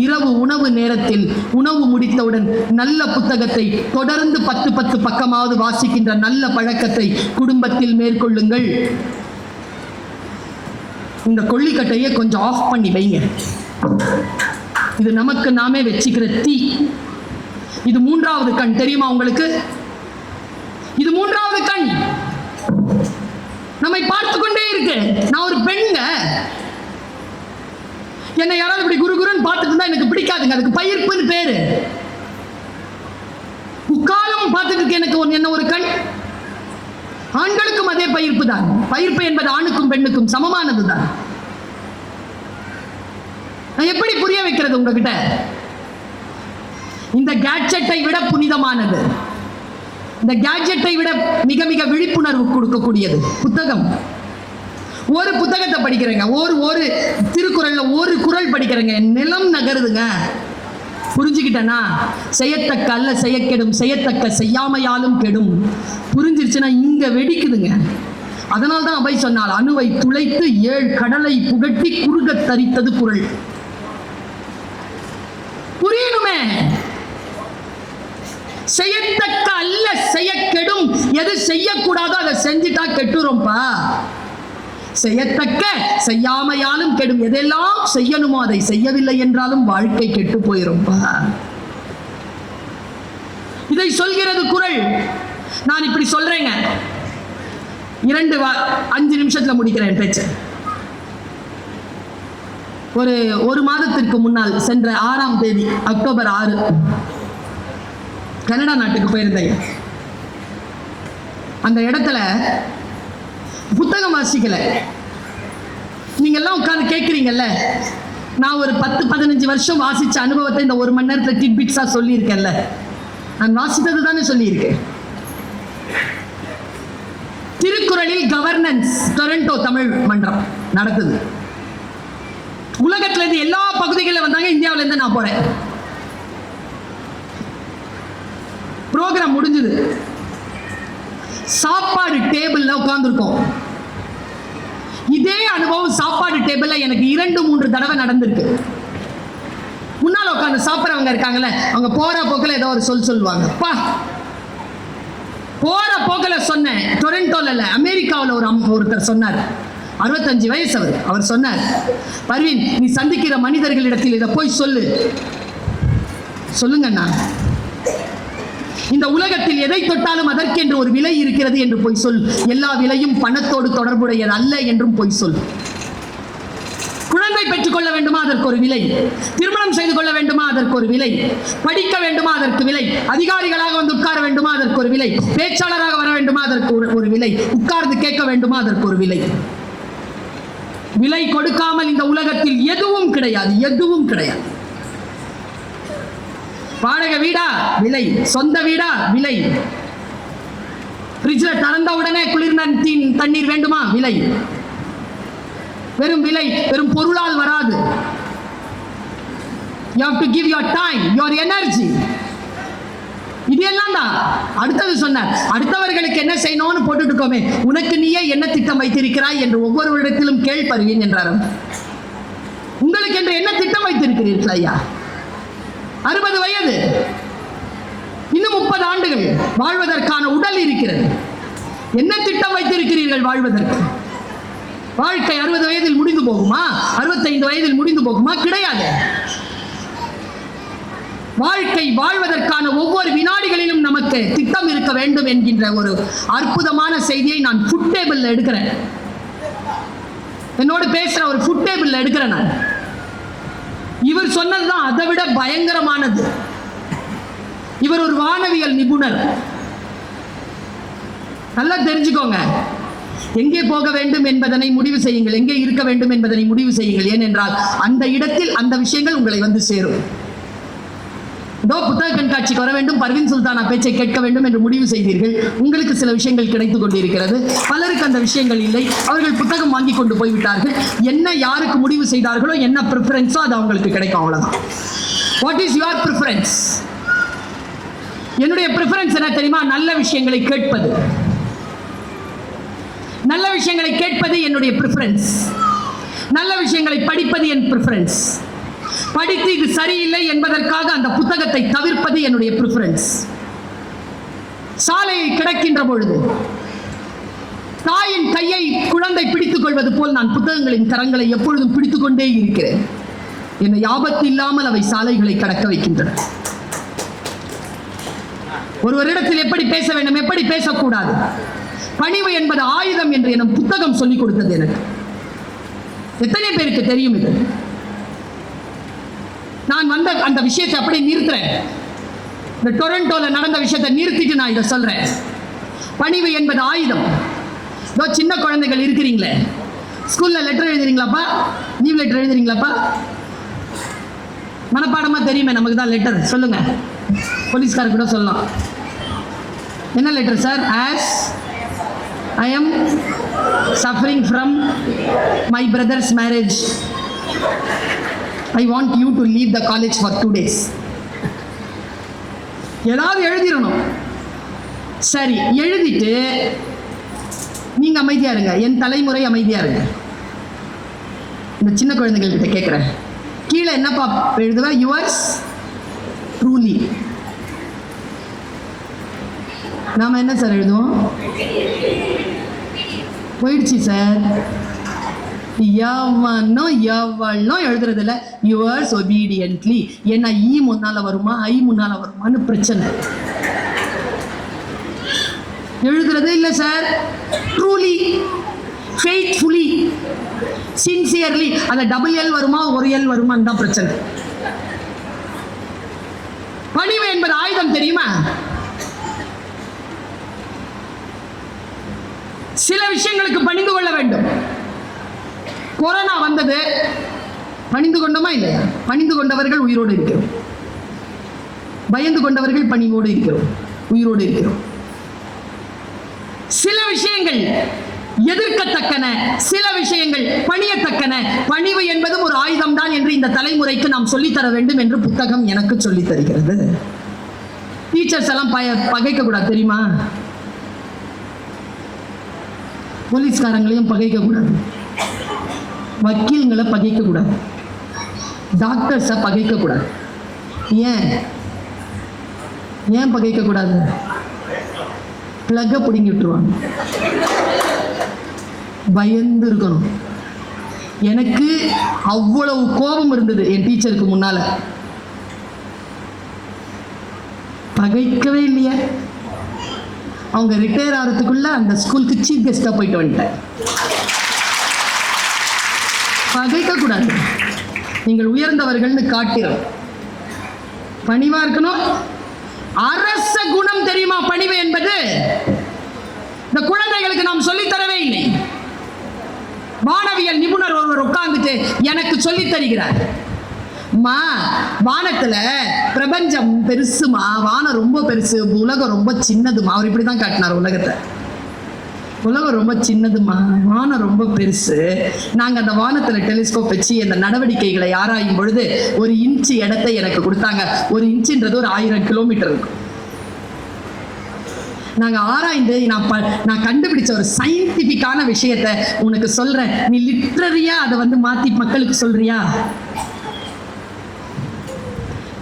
இரவு உணவு நேரத்தில் உணவு முடித்தவுடன் நல்ல புத்தகத்தை தொடர்ந்து 10 பக்கமாவது வாசிக்கின்ற நல்ல பழக்கத்தை குடும்பத்தில் மேற்கொள்ளுங்கள். இந்த கொள்ளிக்கட்டையை கொஞ்சம் ஆஃப் பண்ணி வைங்க. இது நமக்கு நாமே வச்சுக்கிற தீ. இது 3வது கண். தெரியுமா உங்களுக்கு? இது 3வது கண் நம்மை பார்த்து கொண்டே இருக்கு. நான் ஒரு பெண்ங்க, என்னை யாராவது இப்படி குருன்னு பார்த்துட்டு இருந்தா எனக்கு பிடிக்காதுங்க. அதுக்கு பயிர்ப்புன்னு பேரு. முக்காலம் பார்த்துட்டு இருக்கு எனக்கு என்ன ஒரு கண். ஆண்களுக்கும் அதே பயிர்ப்பு தான். பயிர்ப்பு என்பது ஆணுக்கும் பெண்ணுக்கும் சமமானது தான். நான் எப்படி புரிய வைக்கிறது உங்ககிட்ட? இந்த கேட்ஜெட்டை விட புனிதமானது, இந்த கேட்ஜெட்டை விட மிக மிக விழிப்புணர்வு கொடுக்கக்கூடியது புத்தகம். ஒரு புத்தகத்தை படிக்கிறேங்க, ஒரு திருக்குறள்ல ஒரு குறள் படிக்கிறேங்க, நிலம் நகருதுங்க. புரிஞ்சுக்கிட்டேனா? செய்யத்தக்க அல்ல செய்யக்கெடும், செய்யத்தக்க செய்யாமையாலும் கெடும். புரிஞ்சிருச்சுன்னா இங்க வெடிக்குதுங்க. அதனால தான் அவை சொன்னால், அணுவை துளைத்து 7 கடலை புகட்டி குறுக தரித்தது குறள். புரியணுமே. செய்யத்தக்க அல்ல செய்யக்கெடும். எது செய்யக்கூடாதோ அதை செஞ்சுட்டா கெட்டுறோம்ப்பா. செய்யத்தக்க செய்யாமையாலும் கெடும். எதெல்லாம் செய்யணுமோ அதை செய்யவில்லை என்றாலும் வாழ்க்கை கெட்டு போயிரும்பா. இதை சொல்கிறது குறள். நான் இப்படி சொல்றேங்க, 5 நிமிஷத்துல முடிக்கிறேன் பேச்சு. ஒரு மாதத்திற்கு முன்னால் சென்ற 6ஆம் தேதி அக்டோபர் 6 கனடா நாட்டுக்கு போயிருந்தேன். அந்த இடத்துல புத்தகம் வாசிக்கல. நீங்க எல்லாம் உட்கார்ந்து கேட்குறீங்கல்ல, நான் ஒரு 10-15 வருஷம் வாசிச்ச அனுபவத்தை இந்த 1 மணி நேரத்தில் டிட்பிட்ஸா சொல்லியிருக்கேன்ல. நான் வாசித்தது தானே சொல்லியிருக்கேன். திருக்குறளில் கவர்னன்ஸ் டொரண்டோ தமிழ் மன்றம் நடக்குது. உலகத்துல இருந்து எல்லா பகுதிகளில் வந்தாங்க. இந்தியாவில இருந்து நான் போறேன். ப்ரோக்ராம் முடிஞ்சது. சாப்பாடு டேபிள்ல உட்கார்ந்துருக்கோம். இதே அனுபவம் சாப்பாடு டேபிள்ல எனக்கு 2-3 தடவை நடந்திருக்கு. முன்னால உட்கார்ந்து சாப்பிட்றவங்க இருக்காங்கல்ல, அவங்க போற போக்கில் ஏதோ ஒரு சொல்லுவாங்க. போற போக்கில் சொன்னேன். டொரண்டோல இல்ல, அமெரிக்காவில் ஒருத்தர் சொன்னார். 65 வயசு அவர் சொன்னார், பர்வீன், நீ சந்திக்கிற மனிதர்களிடத்தில் இதை போய் சொல்லுங்கண்ணா. இந்த உலகத்தில் எதை தொட்டாலும் அதற்கென்று ஒரு விலை இருக்கிறது என்று பொய் சொல். எல்லா விலையும் பணத்தோடு தொடர்புடையது அல்ல என்றும் பொய் சொல். குழந்தை பெற்றுக் கொள்ள வேண்டுமா, அதற்கு ஒரு விலை. திருமணம் செய்து கொள்ள வேண்டுமா, அதற்கு ஒரு விலை. படிக்க வேண்டுமா, அதற்கு விலை. அதிகாரிகளாக வந்து உட்கார வேண்டுமா, அதற்கு ஒரு விலை. பேச்சாளராக வர வேண்டுமா, அதற்கு ஒரு விலை. உட்கார்ந்து கேட்க வேண்டுமா, அதற்கு ஒரு விலை. விலை கொடுக்காமல் இந்த உலகத்தில் எதுவும் கிடையாது, எதுவும் கிடையாது. வாடகை வீடா, விலை. சொந்த வீடா, விலை. ஃப்ரிட்ஜ்ல திறந்த உடனே குளிர் தண்ணீர் வேண்டுமா, விலை. வெறும் விலை, வெறும் பொருளால் வராது. You have to give your time, your energy. இது எல்லாம் தான். அடுத்தது சொன்னார், அடுத்தவர்களுக்கு என்ன செய்யணும்னு போட்டுட்டு இருக்கோமே, உனக்கு நீயே என்ன திட்டம் வைத்திருக்கிறாய் என்று ஒவ்வொருவரிடத்திலும் கேள்பறிவேன் என்றார். உங்களுக்கு என்று என்ன திட்டம் வைத்திருக்கிறீர்கள் ஐயா? 60 வயது, இன்னும் 30 ஆண்டுகள் வாழ்வதற்கான உடல் இருக்கிறது. என்ன திட்டம் வைத்திருக்கிறீர்கள் வாழ்வதற்கு? வாழ்க்கை 60 வயதில் முடிந்து போகுமா? 65 வயதில் முடிந்து போகுமா? கிடையாது. வாழ்க்கை வாழ்வதற்கான ஒவ்வொரு வினாடிகளிலும் நமக்கு திட்டம் இருக்க வேண்டும் என்கின்ற ஒரு அற்புதமான செய்தியை நான் ஃபுட் டேபிள்ல எடுக்கிறேன். என்னோடு பேசுற ஒரு ஃபுட் டேபிள்ல எடுக்கிறேன் நான். இவர் சொன்னதுதான் அதை விட பயங்கரமானது. இவர் ஒரு வானவியல் நிபுணர். நல்லா தெரிஞ்சுக்கோங்க. எங்கே போக வேண்டும் என்பதனை முடிவு செய்யுங்கள், எங்கே இருக்க வேண்டும் என்பதனை முடிவு செய்யுங்கள். ஏனென்றால் அந்த இடத்தில் அந்த விஷயங்கள் உங்களை வந்து சேரும். இதோ புத்தக கண்காட்சிக்கு வர வேண்டும், பர்வீன் சுல்தானா பேச்சை கேட்க வேண்டும் என்று முடிவு செய்தீர்கள். உங்களுக்கு சில விஷயங்கள் கிடைத்துக் கொண்டிருக்கிறது. பலருக்கு அந்த விஷயங்கள் இல்லை. அவர்கள் புத்தகம் வாங்கி கொண்டு போய்விட்டார்கள். என்ன யாருக்கு முடிவு செய்தார்களோ, என்ன ப்ரிஃபரன்ஸோ அது அவங்களுக்கு கிடைக்கும். அவ்வளவுதான். What is your preference? என்னுடைய ப்ரிஃபரன்ஸ் என்ன தெரியுமா? நல்ல விஷயங்களை கேட்பது. நல்ல விஷயங்களை கேட்பது என்னுடைய ப்ரிஃபரன்ஸ். நல்ல விஷயங்களை படிப்பது என் ப்ரிஃபரன்ஸ். படித்து இது சரியில்லை என்பதற்காக அந்த புத்தகத்தை தவிர்ப்பது என்னுடைய ப்ரிஃபரன்ஸ். சாலையை கிடக்கின்ற பொழுது தாயின் கையை குழந்தை பிடித்துக் கொள்வது போல் நான் புத்தகங்களின் கரங்களை எப்பொழுதும் பிடித்துக் கொண்டே இருக்கிறேன். என்னை ஆபத்து இல்லாமல் அவை சாலைகளை கடக்க வைக்கின்றன. ஒருவரிடத்தில் எப்படி பேச வேண்டும், எப்படி பேசக்கூடாது. பணிவு என்பது ஆயுதம் என்று எனும் புத்தகம் சொல்லிக் கொடுத்தது எனக்கு. எத்தனை பேருக்கு தெரியும் இது? நான் வந்த அந்த விஷயத்தை அப்படியே நிறுத்துறேன். இந்த டொரண்டோல நடந்த விஷயத்தை நிறுத்திட்டு நான் இதை சொல்றேன். பணிவு என்பது ஆயுதம். இதோ சின்ன குழந்தைகள் இருக்கிறீங்களே, ஸ்கூல்ல லெட்டர் எழுதுறீங்களாப்பா? லீவ் லெட்டர் எழுதுறீங்களாப்பா? மனப்பாடமா தெரியுமே நமக்கு தான் லெட்டர். சொல்லுங்க, போலீஸ்காரர் கூட சொல்லலாம். என்ன letter sir? as I am suffering from my brother's marriage, I want you to leave the college for 2 days. ஏதாவது எழுதிடணும். சரி, எழுதிட்டு நீங்க அமைதியா இருங்க, என் தலைமுறை அமைதியா இருங்க. இந்த சின்ன குழந்தைகள் கிட்ட கேட்கிறேன், கீழே என்னப்பா எழுதுவ? Yours truly. நாம என்ன சார் எழுதுவோம்? போயிடுச்சு சார். எவனோ எழுதுறது இல்லை. Yours obediently. ஏன்னா ஈ முன்னால வருமா, ஐ முன்னால வருமானு பிரச்சனை. எழுதுறதே இல்லை சார். Truly, faithfully, sincerely. அந்த டபுள் எல் வருமா, ஒரு எல் வருமான்னு தான் பிரச்சனை. பணிவு என்பது ஆயுதம் தெரியுமா? சில விஷயங்களுக்கு பணிந்து கொள்ள வேண்டும். கொரோனா வந்தது, பணிந்து கொண்டோமா இல்லையா? பணிந்து கொண்டவர்கள் உயிரோடு இருக்கிறோம். பயந்து கொண்டவர்கள் பணிவோடு இருக்கிறோம், உயிரோடு இருக்கிறோம். சில விஷயங்கள் எதிர்க்கத்தக்கன, சில விஷயங்கள் பணியத்தக்கன. பணிவு என்பதும் ஒரு ஆயுதம் தான் என்று இந்த தலைமுறைக்கு நாம் சொல்லித்தர வேண்டும் என்று புத்தகம் எனக்கு சொல்லித் தருகிறது. டீச்சர்ஸ் எல்லாம் பகைக்க கூடாது தெரியுமா? போலீஸ்காரங்களையும் பகைக்க கூடாது, வக்கீல்களை பகைக்க கூடாது, டாக்டர்ஸை பகைக்க கூடாது. ஏன் ஏன் பகைக்க கூடாது? பிளக்க பிடுங்கி விட்டுருவாங்க. பயந்து இருக்கணும். எனக்கு அவ்வளவு கோபம் இருந்தது என் டீச்சருக்கு முன்னால. பகைக்கவே இல்லையே. அவங்க ரிட்டையர் ஆகிறதுக்குள்ள அந்த ஸ்கூலுக்கு சீஃப் கெஸ்டா போயிட்டு வந்துட்டேன். பகைக்க கூடாது. நீங்கள் உயர்ந்தவர்கள்னு காட்டிடும். பணிவா இருக்கணும். அரச குணம் தெரியுமா பணிவு என்பது? இந்த குழந்தைகளுக்கு நாம் சொல்லித் தரவே இல்லை. வானவியல் நிபுணர் ஒருவர் உட்கார்ந்துட்டு எனக்கு சொல்லித் தருகிறார். மா, வானத்துல பிரபஞ்சம் பெருசுமா, வானம் ரொம்ப பெருசு, உலகம் ரொம்ப சின்னதுமா. அவர் இப்படிதான் காட்டினார் உலகத்தை. உலகம் ரொம்ப சின்னதுமா, வானம் ரொம்ப பெருசு. நாங்க அந்த வானத்துல டெலிஸ்கோப் வச்சு அந்த நடவடிக்கைகளை ஆராயும் பொழுது 1 இன்ச்சு இடத்தை எனக்கு கொடுத்தாங்க. 1 இன்ச்சுன்றது ஒரு 1000 கிலோமீட்டர் இருக்கும். நாங்க ஆராய்ந்து நான் கண்டுபிடிச்ச ஒரு சயின்டிபிக்கான விஷயத்தை உனக்கு சொல்றேன். நீ லிட்ரரியா அதை மாத்தி மக்களுக்கு சொல்றியா?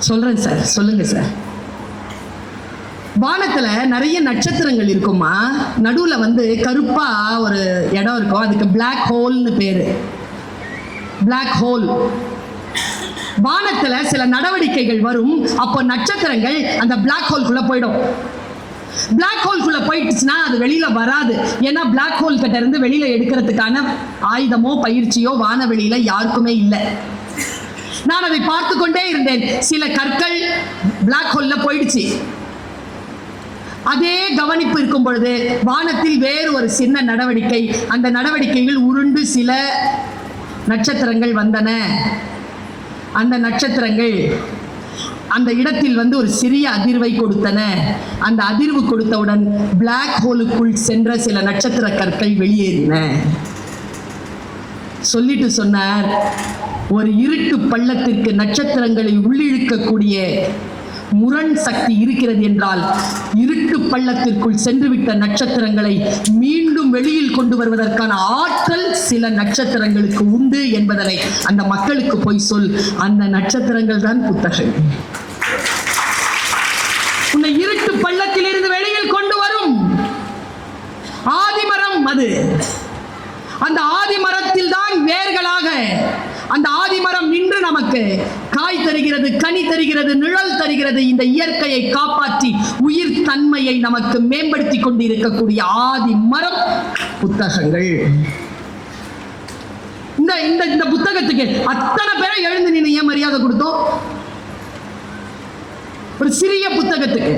சொல்றேன் சார். சொல்லுங்க சார். வானத்துல நிறைய நட்சத்திரங்கள் இருக்குமா. நடுவுல கருப்பா ஒரு இடம் இருக்கும். அதுக்கு பிளாக் ஹோல்னு பேரு. Black hole. வானத்துல சில நடவடிக்கைகள் வரும். அப்போ நட்சத்திரங்கள் அந்த பிளாக் ஹோல்குள்ள போயிடும். பிளாக் ஹோல்குள்ள போயிடுச்சுன்னா அது வெளியில வராது. ஏன்னா பிளாக் ஹோல் கிட்ட இருந்து வெளியில எடுக்கிறதுக்கான ஆயுதமோ பயிற்சியோ வானவெளியில யாருக்குமே இல்லை. நான் அதை பார்த்து கொண்டே இருந்தேன். சில கற்கள் பிளாக் ஹோல்ல போயிடுச்சு. அதே கவனிப்பு இருக்கும் பொழுது வானத்தில் வேறு ஒரு சின்ன நடவடிக்கை. அந்த நடவடிக்கைகள் உருண்டு சில நட்சத்திரங்கள் வந்தன. அந்த நட்சத்திரங்கள் அந்த இடத்தில் ஒரு சிறிய அதிர்வை கொடுத்தன. அந்த அதிர்வு கொடுத்தவுடன் பிளாக் ஹோலுக்குள் சென்ற சில நட்சத்திர கற்கள் வெளியேறின. சொல்லிட்டு சொன்னார், ஒரு இருட்டு பள்ளத்திற்கு நட்சத்திரங்களை உள்ளிழுக்கக்கூடிய முரண் சக்தி இருக்கிறது என்றால், இருட்டு பள்ளத்திற்குள் சென்றுவிட்ட நட்சத்திரங்களை மீண்டும் வெளியில் கொண்டு வருவதற்கான ஆற்றல் சில நட்சத்திரங்களுக்கு உண்டு என்பதனை அந்த மக்களுக்கு போய் சொல். அந்த நட்சத்திரங்கள் தான் புத்தகங்கள். உன்னை இருட்டு பள்ளத்திலிருந்து வெளியில் கொண்டு வரும் ஆதிமரம் அது. அந்த ஆதிமரத்தில் தான் வேர்களாக அந்த ஆதிமரம் நின்று நமக்கு காய் தருகிறது, கனி தருகிறது, நிழல் தருகிறது. இந்த இயற்கையை காப்பாற்றி உயிர் தன்மையை நமக்கு மேம்படுத்தி கொண்டிருக்கக்கூடிய ஆதிமரம் புத்தகங்கள். இந்த புத்தகத்துக்கு அத்தனை பேரை எழுந்து நின்று ஏன் மரியாதை கொடுத்தோம்? ஒரு சிறிய புத்தகத்துக்கு